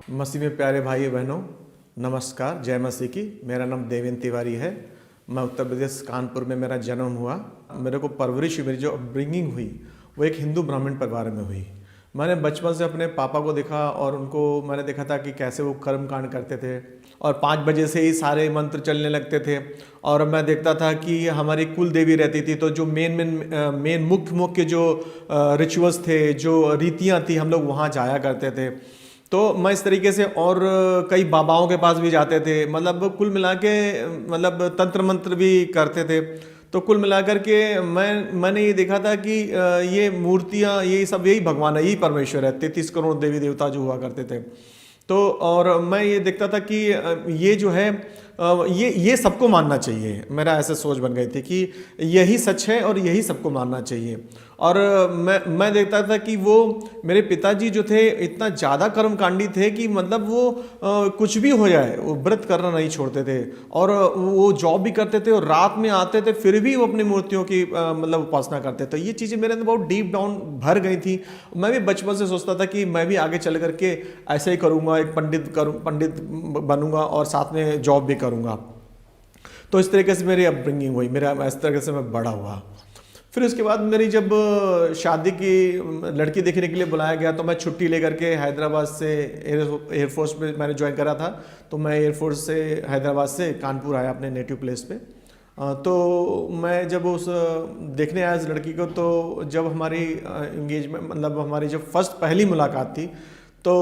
मसीह में प्यारे भाई बहनों, नमस्कार। जय मसीह की। मेरा नाम देवेंद्र तिवारी है। मैं उत्तर प्रदेश कानपुर में मेरा जन्म हुआ। मेरे को परवरिश, मेरी जो अपब्रिंगिंग हुई वो एक हिंदू ब्राह्मण परिवार में हुई। मैंने बचपन से अपने पापा को देखा और उनको मैंने देखा था कि कैसे वो कर्म कांड करते थे और 5 बजे से ही सारे मंत्र चलने लगते थे। और मैं देखता था कि हमारी कुल देवी रहती थी, तो जो मेन मुख्य जो रिचुअल्स थे, जो रीतियाँ थी, हम लोग वहाँ जाया करते थे। तो मैं इस तरीके से और कई बाबाओं के पास भी जाते थे, मतलब कुल मिला के मतलब तंत्र मंत्र भी करते थे। तो कुल मिलाकर के मैंने ये देखा था कि ये मूर्तियाँ, ये सब यही भगवान है, यही परमेश्वर है। 33 करोड़ देवी देवता जो हुआ करते थे। तो और मैं ये देखता था कि ये जो है ये सबको मानना चाहिए। मेरा ऐसा सोच बन गई थी कि यही सच है और यही सबको मानना चाहिए। और मैं देखता था कि वो मेरे पिताजी जो थे इतना ज़्यादा कर्मकांडी थे कि मतलब वो कुछ भी हो जाए वो व्रत करना नहीं छोड़ते थे। और वो जॉब भी करते थे और रात में आते थे, फिर भी वो अपनी मूर्तियों की मतलब उपासना करते थे। ये चीज़ें मेरे अंदर बहुत डीप डाउन भर गई थी। मैं भी बचपन से सोचता था कि मैं भी आगे चल करके ऐसे ही करूँगा, एक पंडित बनूंगा और साथ में जॉब भी करूँगा। तो इस तरीके से मेरी अपब्रिंगिंग हुई, मेरा इस तरीके से मैं बड़ा हुआ। फिर उसके बाद मेरी जब शादी की लड़की देखने के लिए बुलाया गया, तो मैं छुट्टी लेकर के हैदराबाद से एयरफोर्स में मैंने ज्वाइन करा था। तो मैं एयरफोर्स से हैदराबाद से कानपुर आया अपने नेटिव प्लेस पे। तो मैं जब उस देखने आया उस लड़की को, तो जब हमारी इंगेजमेंट, मतलब हमारी जब पहली मुलाकात थी, तो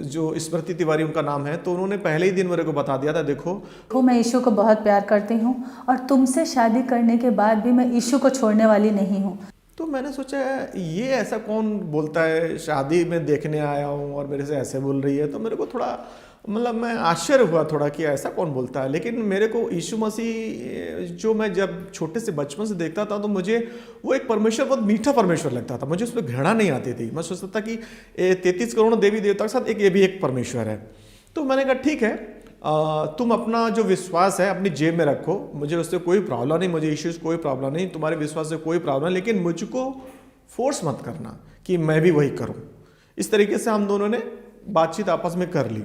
जो स्मृति तिवारी उनका नाम है, तो उन्होंने पहले ही दिन मेरे को बता दिया था, देखो मैं यीशु को बहुत प्यार करती हूँ और तुमसे शादी करने के बाद भी मैं यीशु को छोड़ने वाली नहीं हूँ। तो मैंने सोचा ये ऐसा कौन बोलता है, शादी में देखने आया हूँ और मेरे से ऐसे बोल रही है। तो मेरे को थोड़ा मतलब मैं आश्चर्य हुआ थोड़ा कि ऐसा कौन बोलता है। लेकिन मेरे को यीशु मसीह जो मैं जब छोटे से बचपन से देखता था, तो मुझे वो एक परमेश्वर बहुत मीठा परमेश्वर लगता था। मुझे उसमें घृणा नहीं आती थी। मैं सोचता था कि 33 करोड़ देवी देवता के साथ ये भी एक परमेश्वर है। तो मैंने कहा ठीक है, तुम अपना जो विश्वास है अपनी जेब में रखो, मुझे उससे कोई प्रॉब्लम नहीं, मुझे यीशु से कोई प्रॉब्लम नहीं, तुम्हारे विश्वास से कोई प्रॉब्लम नहीं, लेकिन मुझको फोर्स मत करना कि मैं भी वही करूं। इस तरीके से हम दोनों ने बातचीत आपस में कर ली।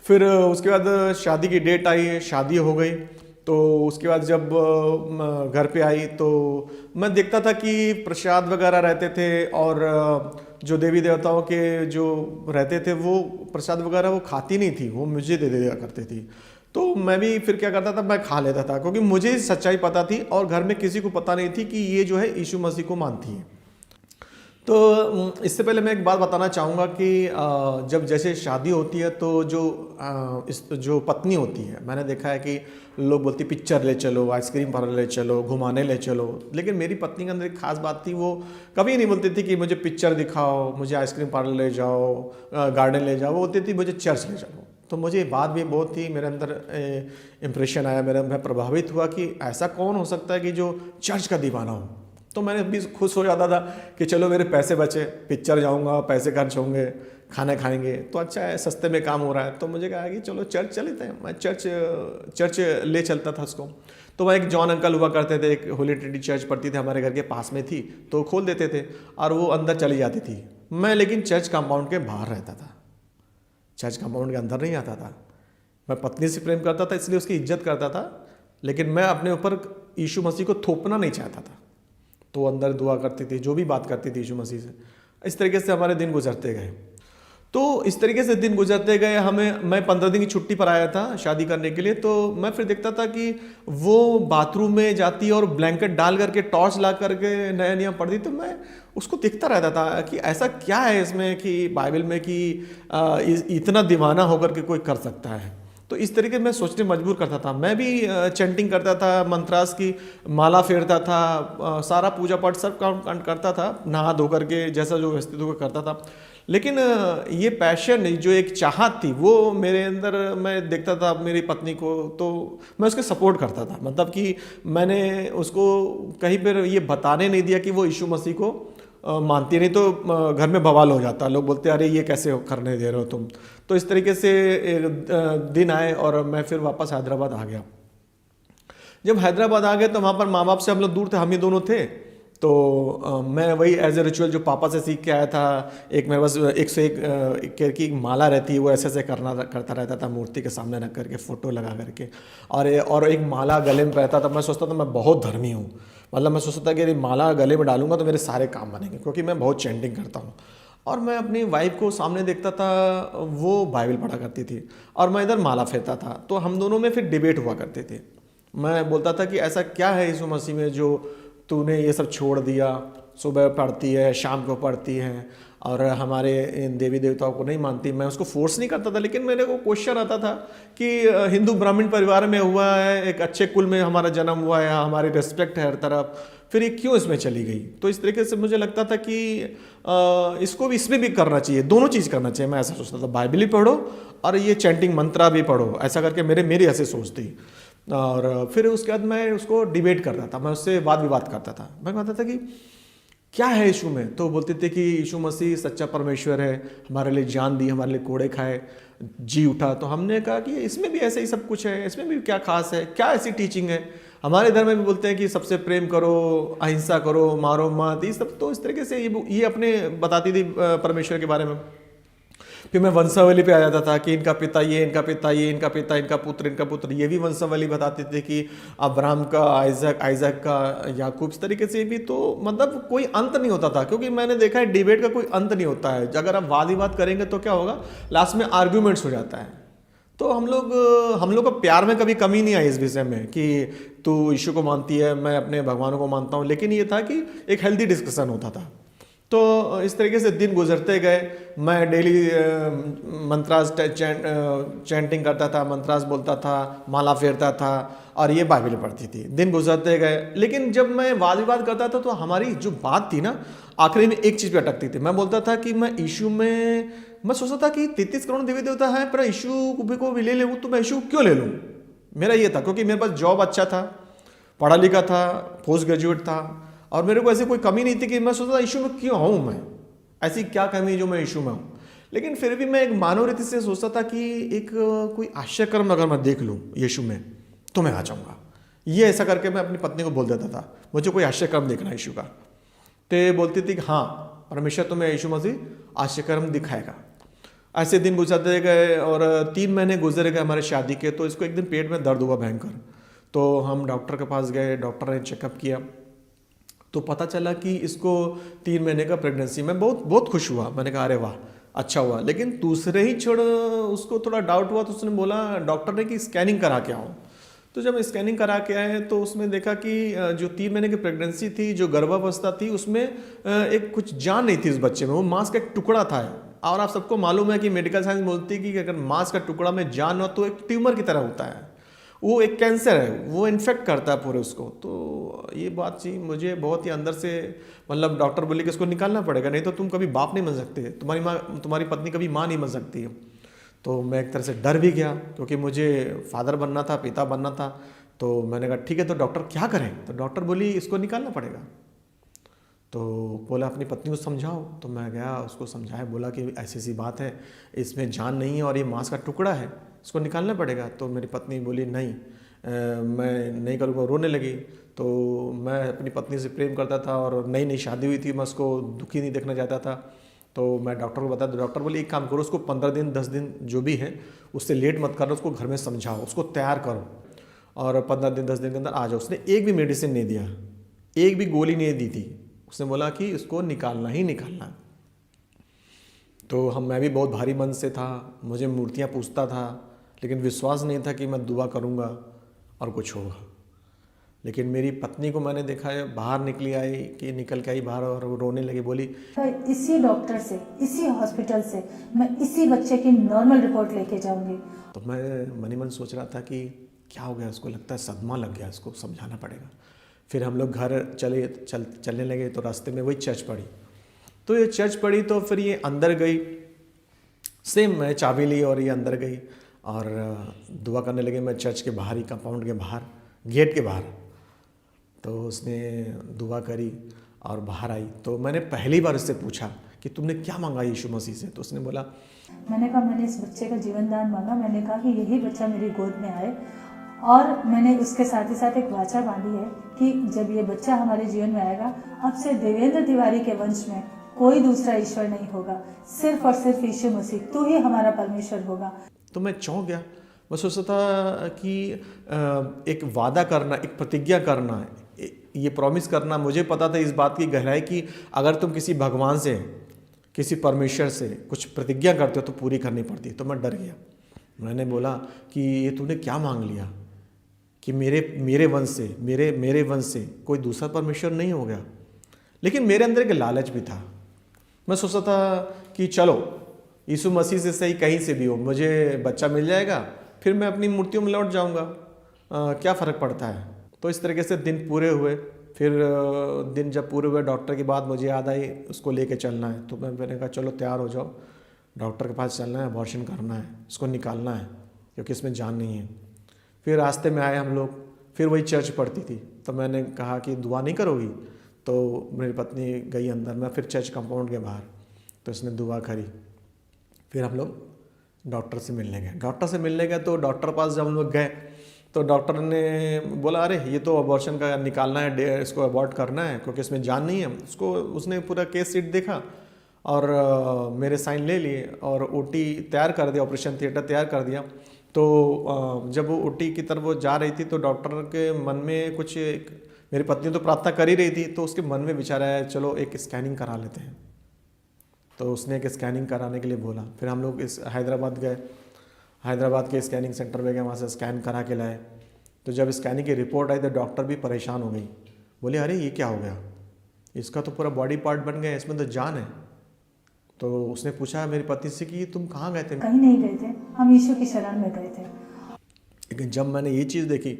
फिर उसके बाद शादी की डेट आई, शादी हो गई। तो उसके बाद जब घर पे आई, तो मैं देखता था कि प्रसाद वगैरह रहते थे और जो देवी देवताओं के जो रहते थे वो प्रसाद वगैरह वो खाती नहीं थी, वो मुझे दे दिया करती थी। तो मैं भी फिर क्या करता था, मैं खा लेता था, क्योंकि मुझे सच्चाई पता थी और घर में किसी को पता नहीं थी कि ये जो है यीशु मसीह को मानती है। तो इससे पहले मैं एक बात बताना चाहूँगा कि जब जैसे शादी होती है, तो जो पत्नी होती है, मैंने देखा है कि लोग बोलती पिक्चर ले चलो, आइसक्रीम पार्लर ले चलो, घुमाने ले चलो। लेकिन मेरी पत्नी के अंदर एक खास बात थी, वो कभी नहीं बोलती थी कि मुझे पिक्चर दिखाओ, मुझे आइसक्रीम पार्लर ले जाओ, गार्डन ले जाओ। वो बोलती थी मुझे चर्च ले चलो। तो मुझे ये बात भी बहुत ही मेरे अंदर इम्प्रेशन आया, मैं प्रभावित हुआ कि ऐसा कौन हो सकता है कि जो चर्च का दीवाना हो। तो मैंने भी खुश हो जाता था कि चलो मेरे पैसे बचे, पिक्चर जाऊंगा, पैसे खर्च होंगे, खाना खाएंगे, तो अच्छा है, सस्ते में काम हो रहा है। तो मुझे कहा कि चलो चर्च चलते हैं। मैं चर्च ले चलता था उसको। तो वह एक जॉन अंकल हुआ करते थे, एक होली ट्रिनिटी चर्च पड़ती थी हमारे घर के पास में थी, तो खोल देते थे और वो अंदर चली जाती थी। मैं लेकिन चर्च कंपाउंड के बाहर रहता था, चर्च कंपाउंड के अंदर नहीं आता था। मैं पत्नी से प्रेम करता था, इसलिए उसकी इज्जत करता था, लेकिन मैं अपने ऊपर यीशु मसीह को थोपना नहीं चाहता था। तो अंदर दुआ करती थी, जो भी बात करती थी यीशु मसीह से। इस तरीके से हमारे दिन गुजरते गए। तो इस तरीके से दिन गुजरते गए। मैं 15 दिन की छुट्टी पर आया था शादी करने के लिए। तो मैं फिर देखता था कि वो बाथरूम में जाती और ब्लैंकेट डाल करके टॉर्च ला करके नया नया पढ़ती। तो मैं उसको देखता रहता था कि ऐसा क्या है इसमें कि बाइबल में कि इतना दीवाना होकर के कोई कर सकता है। तो इस तरीके मैं सोचने मजबूर करता था। मैं भी चैंटिंग करता था, मंत्रास की माला फेरता था, सारा पूजा पाठ सब काम करता था, नहा धो करके जैसा जो व्यवस्थित होकर करता था। लेकिन ये पैशन, जो एक चाहत थी, वो मेरे अंदर, मैं देखता था मेरी पत्नी को, तो मैं उसके सपोर्ट करता था। मतलब कि मैंने उसको कहीं पर ये बताने नहीं दिया कि वो यीशु मसीह को मानती नहीं, तो घर में बवाल हो जाता। लोग बोलते अरे ये कैसे करने दे रहे हो तुम। तो इस तरीके से दिन आए और मैं फिर वापस हैदराबाद आ गया। जब हैदराबाद आ गए तो वहाँ पर माँ बाप से हम लोग दूर थे, हम ही दोनों थे। तो मैं वही एज ए रिचुअल जो पापा से सीख के आया था, एक मेरे पास 101 की माला रहती है, वो ऐसे ऐसे करता रहता था मूर्ति के सामने रख करके, फ़ोटो लगा करके, और एक माला गले में पहनता था। मैं सोचता था मैं बहुत धर्मी हूँ, मतलब मैं सोचता था कि यदि माला गले में डालूंगा तो मेरे सारे काम बनेंगे, क्योंकि मैं बहुत चैंटिंग करता हूँ। और मैं अपनी वाइफ को सामने देखता था, वो बाइबल पढ़ा करती थी और मैं इधर माला फेरता था, तो हम दोनों में फिर डिबेट हुआ करते थे। मैं बोलता था कि ऐसा क्या है यीशु मसीह में जो तूने ये सब छोड़ दिया, सुबह पढ़ती है, शाम को पढ़ती है, और हमारे इन देवी देवताओं को नहीं मानती। मैं उसको फोर्स नहीं करता था, लेकिन मेरे को क्वेश्चन आता था कि हिंदू ब्राह्मण परिवार में हुआ है, एक अच्छे कुल में हमारा जन्म हुआ है, हमारी रिस्पेक्ट है हर तरफ, फिर ये क्यों इसमें चली गई। तो इस तरीके से मुझे लगता था कि इसको भी इसमें भी करना चाहिए, दोनों चीज़ करना चाहिए। मैं ऐसा सोचता था, बाइबल भी पढ़ो और ये चैंटिंग मंत्रा भी पढ़ो, ऐसा करके मेरी ऐसे सोच थी। और फिर उसके बाद मैं उसको डिबेट करता था, मैं उससे वाद विवाद करता था। मैं कहता था कि क्या है यीशु में, तो बोलते थे कि यीशु मसीह सच्चा परमेश्वर है, हमारे लिए जान दी, हमारे लिए कोड़े खाए, जी उठा। तो हमने कहा कि इसमें भी ऐसे ही सब कुछ है, इसमें भी क्या खास है, क्या ऐसी टीचिंग है। हमारे धर्म में भी बोलते हैं कि सबसे प्रेम करो, अहिंसा करो, मारो मत, ये सब तो इस तरीके से ये अपने बताती थी परमेश्वर के बारे में। फिर मैं वंशावली पे आ जाता था कि इनका पिता ये, इनका पिता ये, इनका पिता, इनका पुत्र, ये भी वंशावली बताते थे कि अब्राहम का, आइजक का, याकूब, इस तरीके से भी। तो मतलब कोई अंत नहीं होता था, क्योंकि मैंने देखा है डिबेट का कोई अंत नहीं होता है। अगर आप वाद विवाद करेंगे तो क्या होगा, लास्ट में आर्ग्यूमेंट्स हो जाता है। तो हम लोग का प्यार में कभी कमी नहीं आई इस विषय में कि तू यीशु को मानती है, मैं अपने भगवान को मानता हूँ, लेकिन ये था कि एक हेल्दी डिस्कशन होता था। तो इस तरीके से दिन गुजरते गए। मैं डेली मंत्रास चैंटिंग करता था, मंत्रास बोलता था, माला फेरता था, और ये बाइबल पढ़ती थी। दिन गुजरते गए, लेकिन जब मैं वाद विवाद करता था तो हमारी जो बात थी ना, आखिरी में एक चीज़ पे अटकती थी। मैं बोलता था कि मैं यीशु में, मैं सोचता था कि 33 करोड़ देवी देवता है, पर यीशु को भी ले लूँ तो मैं यीशु क्यों ले लूँ। मेरा ये था, क्योंकि मेरे पास जॉब अच्छा था, पढ़ा लिखा था, पोस्ट ग्रेजुएट था, और मेरे को ऐसी कोई कमी नहीं थी कि मैं सोचता था यीशु में क्यों हूँ, मैं ऐसी क्या कमी जो मैं यीशु में हूँ। लेकिन फिर भी मैं एक मानव रीति से सोचता था कि एक कोई आश्चर्यकर्म अगर मैं देख लूँ यीशु में तो मैं आ जाऊँगा। ये ऐसा करके मैं अपनी पत्नी को बोल देता था, मुझे कोई आश्चर्यकर्म देखना है यीशु का। तो ये बोलती थी कि हाँ, परमेश्वर तुम्हें यीशु मसीह आश्चर्यकर्म दिखाएगा। ऐसे दिन गुजरते गए और 3 महीने गुजर गए हमारे शादी के। तो इसको एक दिन पेट में दर्द हुआ भयंकर, तो हम डॉक्टर के पास गए, डॉक्टर ने चेकअप किया, तो पता चला कि इसको 3 महीने का प्रेगनेंसी। मैं बहुत खुश हुआ, मैंने कहा अरे वाह अच्छा हुआ। लेकिन दूसरे ही क्षण उसको थोड़ा डाउट हुआ, तो उसने बोला डॉक्टर ने कि स्कैनिंग करा के आओ। तो जब स्कैनिंग करा के आए तो उसमें देखा कि जो 3 महीने की प्रेगनेंसी थी, जो गर्भावस्था थी, उसमें एक कुछ जान नहीं थी उस बच्चे में, वो मांस का एक टुकड़ा था। और आप सबको मालूम है कि मेडिकल साइंस बोलती है कि अगर मांस का टुकड़ा में जान हो तो एक ट्यूमर की तरह होता है, वो एक कैंसर है, वो इन्फेक्ट करता है पूरे उसको। तो ये बात जी मुझे बहुत ही अंदर से, मतलब डॉक्टर बोले कि इसको निकालना पड़ेगा, नहीं तो तुम कभी बाप नहीं बन सकते, तुम्हारी पत्नी कभी माँ नहीं बन सकती है। तो मैं एक तरह से डर भी गया, क्योंकि मुझे फादर बनना था, पिता बनना था। तो मैंने कहा ठीक है, तो डॉक्टर क्या करें। तो डॉक्टर बोली इसको निकालना पड़ेगा। तो बोला अपनी पत्नी को समझाओ। तो मैं गया, उसको समझाया, बोला कि ऐसी ऐसी बात है, इसमें जान नहीं है और ये मांस का टुकड़ा है, इसको निकालना पड़ेगा। तो मेरी पत्नी बोली नहीं, मैं नहीं करूँगा, रोने लगी। तो मैं अपनी पत्नी से प्रेम करता था और नई नई शादी हुई थी, मैं उसको दुखी नहीं देखना चाहता था। तो मैं डॉक्टर को बताया, तो डॉक्टर बोले एक काम करो, उसको 15 दिन 10 दिन जो भी है उससे लेट मत करो, उसको घर में समझाओ, उसको तैयार करो और 15 दिन 10 दिन के अंदर आ जाओ। उसने एक भी मेडिसिन नहीं दिया, एक भी गोली नहीं दी थी। उसने बोला कि इसको निकालना ही निकालना। तो मैं भी बहुत भारी मन से था, मुझे मूर्तियाँ पूजता था, लेकिन विश्वास नहीं था कि मैं दुआ करूँगा और कुछ होगा। लेकिन मेरी पत्नी को मैंने देखा है, बाहर निकल के आई बाहर, और वो रोने लगी, बोली इसी डॉक्टर से, इसी हॉस्पिटल से मैं इसी बच्चे की नॉर्मल रिपोर्ट लेके जाऊंगी। तो मैं मन ही मन सोच रहा था कि क्या हो गया, उसको लगता है सदमा लग गया, इसको समझाना पड़ेगा। फिर हम लोग घर चलने लगे, तो रास्ते में वही चर्च पड़ी। तो ये चर्च पड़ी तो फिर ये अंदर गई, सेम मैं चाबी ली और ये अंदर गई और दुआ करने लगे। मैं चर्च के बाहर ही, कंपाउंड के बाहर, गेट के बाहर। तो उसने दुआ करी और बाहर आई। तो मैंने पहली बार उससे पूछा कि तुमने क्या मांगा यीशु मसीह से। तो उसने बोला, मैंने कहा मैंने इस बच्चे का जीवन दान मांगा, मैंने कहा कि यही बच्चा मेरी गोद में आए, और मैंने उसके साथ ही साथ एक वाचा बांधी है कि जब ये बच्चा हमारे जीवन में आएगा, अब से देवेंद्र तिवारी के वंश में कोई दूसरा ईश्वर नहीं होगा, सिर्फ और सिर्फ यीशु मसीह, तू ही हमारा परमेश्वर होगा। तो मैं चौंक गया। मैं सोचता था कि एक वादा करना, एक प्रतिज्ञा करना, ये प्रॉमिस करना, मुझे पता था इस बात की गहराई कि अगर तुम किसी भगवान से, किसी परमेश्वर से कुछ प्रतिज्ञा करते हो तो पूरी करनी पड़ती है। तो मैं डर गया। मैंने बोला कि ये तूने क्या मांग लिया कि मेरे वंश से, मेरे वंश से कोई दूसरा परमेश्वर नहीं हो गया। लेकिन मेरे अंदर एक लालच भी था। मैं सोचता था कि चलो यीशु मसीह से सही कहीं से भी हो, मुझे बच्चा मिल जाएगा, फिर मैं अपनी मूर्तियों में लौट जाऊंगा, क्या फ़र्क पड़ता है। तो इस तरीके से दिन पूरे हुए। फिर दिन जब पूरे हुए, डॉक्टर की बात मुझे याद आई, उसको लेके चलना है। तो मैंने कहा चलो तैयार हो जाओ, डॉक्टर के पास चलना है, अबॉर्शन करना है, इसको निकालना है क्योंकि इसमें जान नहीं है। फिर रास्ते में आए हम लोग, फिर वही चर्च पड़ती थी। तो मैंने कहा कि दुआ नहीं करोगी? तो मेरी पत्नी गई अंदर, मैं फिर चर्च कंपाउंड के बाहर, तो इसने दुआ करी। फिर हम लोग डॉक्टर से मिलने गए। तो डॉक्टर पास जब हम लोग गए तो डॉक्टर ने बोला अरे ये तो अबॉर्शन का निकालना है, इसको अबॉर्ट करना है क्योंकि इसमें जान नहीं है। उसने पूरा केस शीट देखा और मेरे साइन ले लिए और ओटी तैयार कर दिया, ऑपरेशन थिएटर तैयार कर दिया। तो जब वो ओटी की तरफ वो जा रही थी तो डॉक्टर के मन में कुछ, मेरी पत्नी तो प्रार्थना कर ही रही थी, तो उसके मन में विचार आया चलो एक स्कैनिंग करा लेते हैं। तो उसने एक स्कैनिंग कराने के लिए बोला। फिर हम लोग इस हैदराबाद गए, हैदराबाद के स्कैनिंग सेंटर पे गए, वहाँ से स्कैन करा के लाए। तो जब स्कैनिंग की रिपोर्ट आई तो डॉक्टर भी परेशान हो गई, बोले अरे ये क्या हो गया, इसका तो पूरा बॉडी पार्ट बन गया, इसमें तो जान है। तो उसने पूछा मेरी पत्नी से कि तुम कहाँ गए थे? कहीं नहीं गए थे, हम यीशु की शरण में गए थे। लेकिन जब मैंने ये चीज़ देखी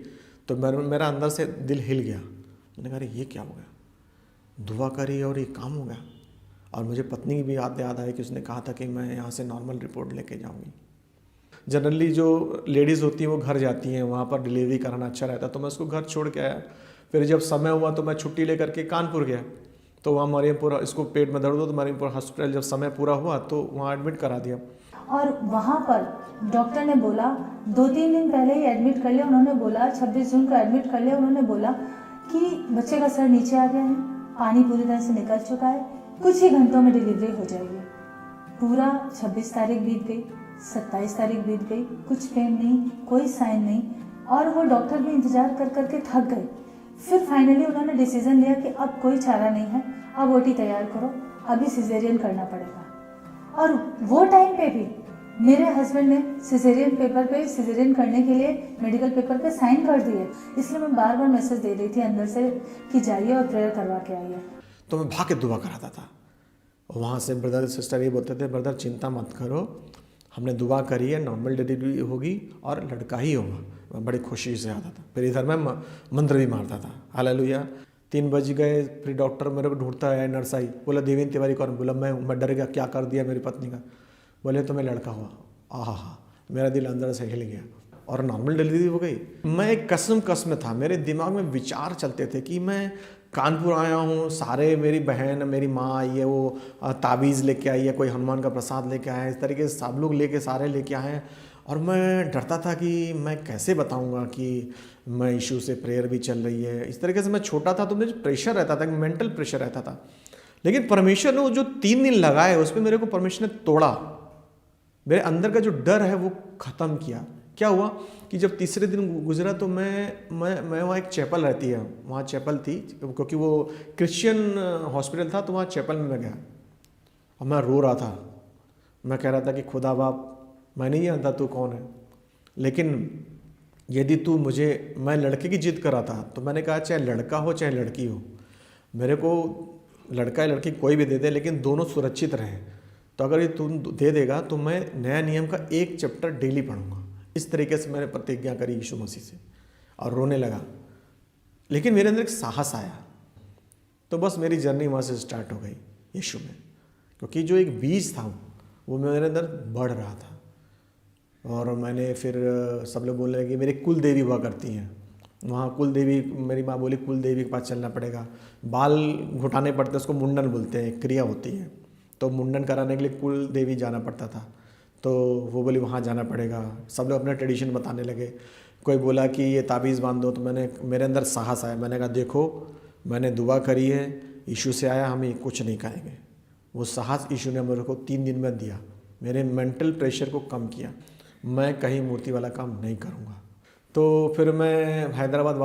तो मेरा अंदर से दिल हिल गया। मैंने कहा अरे ये क्या हो गया, दुआ करी और ये काम हो गया। और मुझे पत्नी की भी याद आई कि उसने कहा था कि मैं यहाँ से नॉर्मल रिपोर्ट लेके जाऊँगी। जनरली जो लेडीज़ होती हैं वो घर जाती हैं, वहाँ पर डिलीवरी कराना अच्छा रहता, तो मैं उसको घर छोड़ के आया। फिर जब समय हुआ तो मैं छुट्टी लेकर के कानपुर गया। तो वहाँ मरियमपुर, इसको पेट में दर्द हो तो मरियमपुर हॉस्पिटल जब समय पूरा हुआ तो वहाँ एडमिट करा दिया। और वहाँ पर डॉक्टर ने बोला 2-3 दिन पहले ही एडमिट कर लिया। उन्होंने बोला 26 जून को एडमिट कर लिया। उन्होंने बोला कि बच्चे का सर नीचे आ गया है, पानी पूरी तरह से निकल चुका है, कुछ ही घंटों में डिलीवरी हो जाएगी। पूरा 26 तारीख बीत गई, 27 तारीख बीत गई, कुछ पेन नहीं, कोई साइन नहीं, और वो डॉक्टर भी इंतजार कर करके थक गए। फिर फाइनली उन्होंने डिसीजन लिया कि अब कोई चारा नहीं है, अब ओटी तैयार करो, अभी सिजेरियन करना पड़ेगा। और वो टाइम पे भी मेरे हस्बैंड ने सिजेरियन पेपर पे, सिजेरियन करने के लिए मेडिकल पेपर पे साइन कर दिए। इसलिए मैं बार बार मैसेज दे रही थी अंदर से कि जाइए और प्रेयर करवा के आइए। तो मैं भाग के दुआ कराता था। वहाँ से ब्रदर सिस्टर ये बोलते थे ब्रदर चिंता मत करो, हमने दुआ करी है, नॉर्मल डिलीवरी होगी और लड़का ही होगा। मैं बड़ी खुशी से आता था। फिर इधर मैं मंत्र भी मारता था, हालेलुया। 3 बज गए, फिर डॉक्टर मेरे को ढूंढता है, नर्स आई, बोला देवेंद्र तिवारी कौन? बोला मैं डर गया, क्या कर दिया मेरी पत्नी का? बोले तो मैं लड़का हुआ। आहा, मेरा दिल अंदर से हिल गया और नॉर्मल डिलीवरी हो गई। मैं एक कसम था, मेरे दिमाग में विचार चलते थे कि मैं कानपुर आया हूँ, सारे मेरी बहन, मेरी माँ आई है, वो ताबीज़ लेके आई है, कोई हनुमान का प्रसाद लेके आया है, इस तरीके से सब लोग लेके सारे लेके आए हैं। और मैं डरता था कि मैं कैसे बताऊंगा कि मैं यीशु से प्रेयर भी चल रही है। इस तरीके से मैं छोटा था तो मुझे प्रेशर रहता था, मेंटल प्रेशर रहता था। लेकिन परमेश्वर ने वो जो 3 दिन लगाए उस पर मेरे को परमेश्वर ने तोड़ा। मेरे अंदर का जो डर है वो ख़त्म किया। क्या हुआ कि जब तीसरे दिन गुजरा तो मैं वहाँ, एक चैपल रहती है, वहाँ चैपल थी क्योंकि वो क्रिश्चियन हॉस्पिटल था, तो वहाँ चैपल में मैं गया और मैं रो रहा था। मैं कह रहा था कि खुदा बाप, मैं नहीं जानता तू कौन है, लेकिन यदि तू मुझे, मैं लड़के की जिद कर रहा था, तो मैंने कहा चाहे लड़का हो चाहे लड़की हो, मेरे को लड़का या लड़की कोई भी दे दे, लेकिन दोनों सुरक्षित रहें। तो अगर ये तू दे देगा तो मैं नया नियम का 1 चैप्टर डेली पढ़ूंगा। इस तरीके से मैंने प्रतिज्ञा करी यीशु मसीह से और रोने लगा। लेकिन मेरे अंदर एक साहस आया, तो बस मेरी जर्नी वहाँ से स्टार्ट हो गई यीशु में, क्योंकि जो एक बीज था वो मेरे अंदर बढ़ रहा था। और मैंने फिर सब लोग बोलने लगे मेरी कुल देवी हुआ करती हैं वहाँ, कुल देवी, मेरी माँ बोली कुल देवी के पास चलना पड़ेगा, बाल घुटाने पड़ते, उसको मुंडन बोलते हैं, क्रिया होती है, तो मुंडन कराने के लिए कुल देवी जाना पड़ता था। तो वो बोली वहाँ जाना पड़ेगा। सब लोग अपना ट्रेडिशन बताने लगे। कोई बोला कि ये ताबीज़ बांध दो, तो मेरे अंदर साहस आया। मैंने कहा देखो, मैंने दुआ करी है, यीशु से आया, हम ये कुछ नहीं करेंगे। वो साहस यीशु ने मेरे को 3 दिन में दिया, मेरे मेंटल प्रेशर को कम किया। मैं कहीं मूर्ति वाला काम नहीं करूँगा। तो फिर मैं हैदराबाद।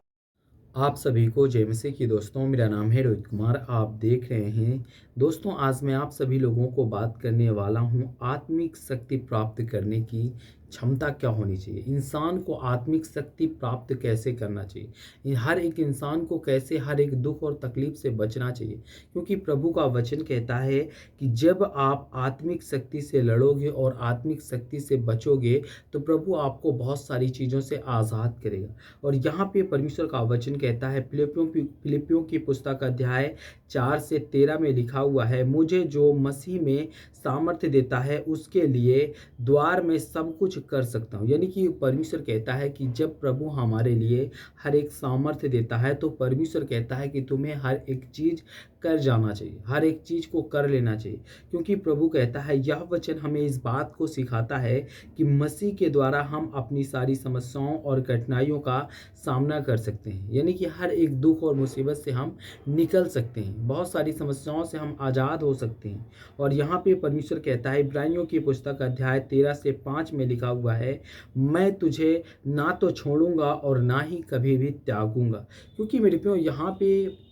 आप सभी को जय मसीह की दोस्तों, मेरा नाम है रोहित कुमार। आप देख रहे हैं दोस्तों, आज मैं आप सभी लोगों को बात करने वाला हूं आत्मिक शक्ति प्राप्त करने की क्षमता क्या होनी चाहिए। इंसान को आत्मिक शक्ति प्राप्त कैसे करना चाहिए, हर एक इंसान को कैसे हर एक दुख और तकलीफ से बचना चाहिए। क्योंकि प्रभु का वचन कहता है कि जब आप आत्मिक शक्ति से लड़ोगे और आत्मिक शक्ति से बचोगे तो प्रभु आपको बहुत सारी चीज़ों से आज़ाद करेगा। और यहाँ पे परमेश्वर का वचन कहता है, फिलिपियों की पुस्तक अध्याय 4 से 13 में लिखा हुआ है, मुझे जो मसीह में सामर्थ्य देता है उसके लिए द्वार में सब कुछ कर सकता हूँ। यानी कि परमेश्वर कहता है कि जब प्रभु हमारे लिए हर एक सामर्थ्य देता है तो परमेश्वर कहता है कि तुम्हें हर एक चीज़ कर जाना चाहिए, हर एक चीज़ को कर लेना चाहिए। क्योंकि प्रभु कहता है, यह वचन हमें इस बात को सिखाता है कि मसीह के द्वारा हम अपनी सारी समस्याओं और कठिनाइयों का सामना कर सकते हैं। यानी कि हर एक दुख और मुसीबत से हम निकल सकते हैं, बहुत सारी समस्याओं से हम आज़ाद हो सकते हैं। और यहाँ पे परमेश्वर कहता है, इब्रानियों की पुस्तक अध्याय 13 से 5 में लिखा हुआ है, मैं तुझे ना तो छोड़ूंगा और ना ही कभी भी त्यागूंगा। क्योंकि मेरे प्रियो, यहाँ पे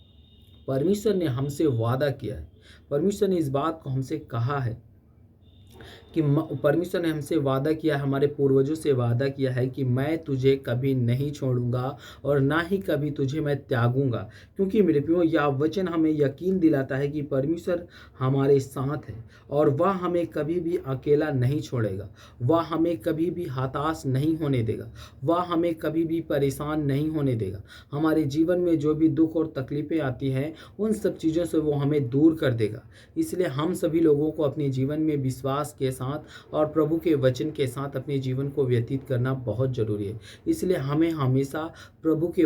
परमेश्वर ने हमसे वादा किया है, परमेश्वर ने इस बात को हमसे कहा है कि परमेश्वर ने हमसे वादा किया, हमारे पूर्वजों से वादा किया है कि मैं तुझे कभी नहीं छोड़ूंगा और ना ही कभी तुझे मैं त्यागूंगा। क्योंकि मेरे प्रियो, यह वचन हमें यकीन दिलाता है कि परमेश्वर हमारे साथ है और वह हमें कभी भी अकेला नहीं छोड़ेगा, वह हमें कभी भी हताश नहीं होने देगा, वह हमें कभी भी परेशान नहीं होने देगा। हमारे जीवन में जो भी दुख और तकलीफ़ें आती हैं उन सब चीज़ों से वो हमें दूर कर देगा। इसलिए हम सभी लोगों को अपने जीवन में विश्वास के साथ और प्रभु के वचन के साथ अपने जीवन को व्यतीत करना बहुत ज़रूरी है। इसलिए हमें हमेशा प्रभु के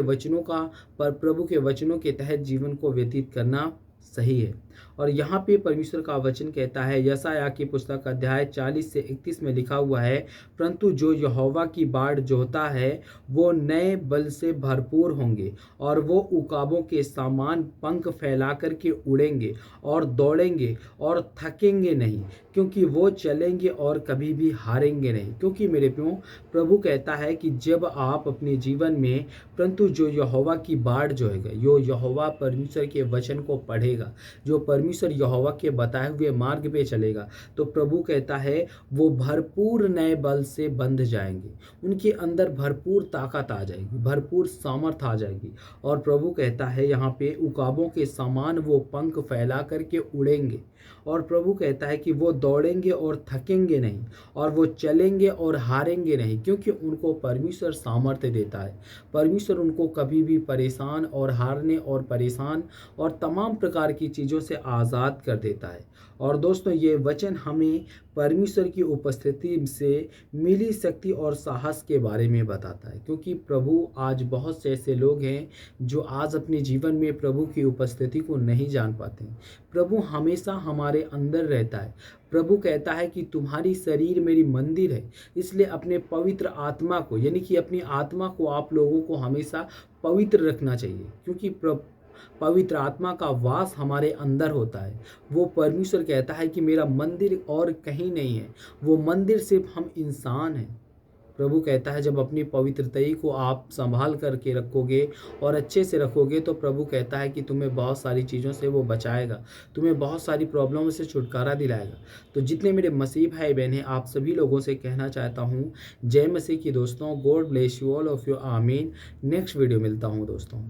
वचनों के तहत जीवन को व्यतीत करना सही है। और यहाँ पे परमेश्वर का वचन कहता है, यशायाह की पुस्तक अध्याय 40 से 31 में लिखा हुआ है, परंतु जो यहोवा की बाट जोहता है वो नए बल से भरपूर होंगे और वो उकाबों के समान पंख फैला कर के उड़ेंगे और दौड़ेंगे और थकेंगे नहीं, क्योंकि वो चलेंगे और कभी भी हारेंगे नहीं। क्योंकि मेरे प्रियो, प्रभु कहता है कि जब आप अपने जीवन में परंतु जो यहोवा की बाट जोएगा, जो यहोवा परमेश्वर के वचन को पढ़ेगा, जो परमेश्वर यहोवा के बताए हुए मार्ग पे चलेगा, तो प्रभु कहता है वो भरपूर नए बल से बंध जाएंगे, उनके अंदर भरपूर ताकत आ जाएगी, भरपूर सामर्थ आ जाएगी। और प्रभु कहता है यहाँ पे, उकाबों के समान वो पंख फैला करके उड़ेंगे। और प्रभु कहता है कि वो दौड़ेंगे और थकेंगे नहीं, और वो चलेंगे और हारेंगे नहीं, क्योंकि उनको परमेश्वर सामर्थ्य देता है। परमेश्वर उनको कभी भी परेशान और हारने और परेशान और तमाम प्रकार की चीज़ों से आज़ाद कर देता है। और दोस्तों, ये वचन हमें परमेश्वर की उपस्थिति से मिली शक्ति और साहस के बारे में बताता है। क्योंकि प्रभु, आज बहुत से ऐसे लोग हैं जो आज अपने जीवन में प्रभु की उपस्थिति को नहीं जान पाते हैं। प्रभु हमेशा हमारे अंदर रहता है। प्रभु कहता है कि तुम्हारी शरीर मेरी मंदिर है, इसलिए अपने पवित्र आत्मा को, यानी कि अपनी आत्मा को आप लोगों को हमेशा पवित्र रखना चाहिए। क्योंकि पवित्र आत्मा का वास हमारे अंदर होता है। वो परमेश्वर कहता है कि मेरा मंदिर और कहीं नहीं है, वो मंदिर सिर्फ हम इंसान हैं। प्रभु कहता है, जब अपनी पवित्रता को आप संभाल करके रखोगे और अच्छे से रखोगे तो प्रभु कहता है कि तुम्हें बहुत सारी चीज़ों से वो बचाएगा, तुम्हें बहुत सारी प्रॉब्लमों से छुटकारा दिलाएगा। तो जितने मेरे मसीह भाई बहन हैं, आप सभी लोगों से कहना चाहता हूँ, जय मसीह की दोस्तों। God bless you all of you, आमीन। नेक्स्ट वीडियो मिलता हूँ दोस्तों।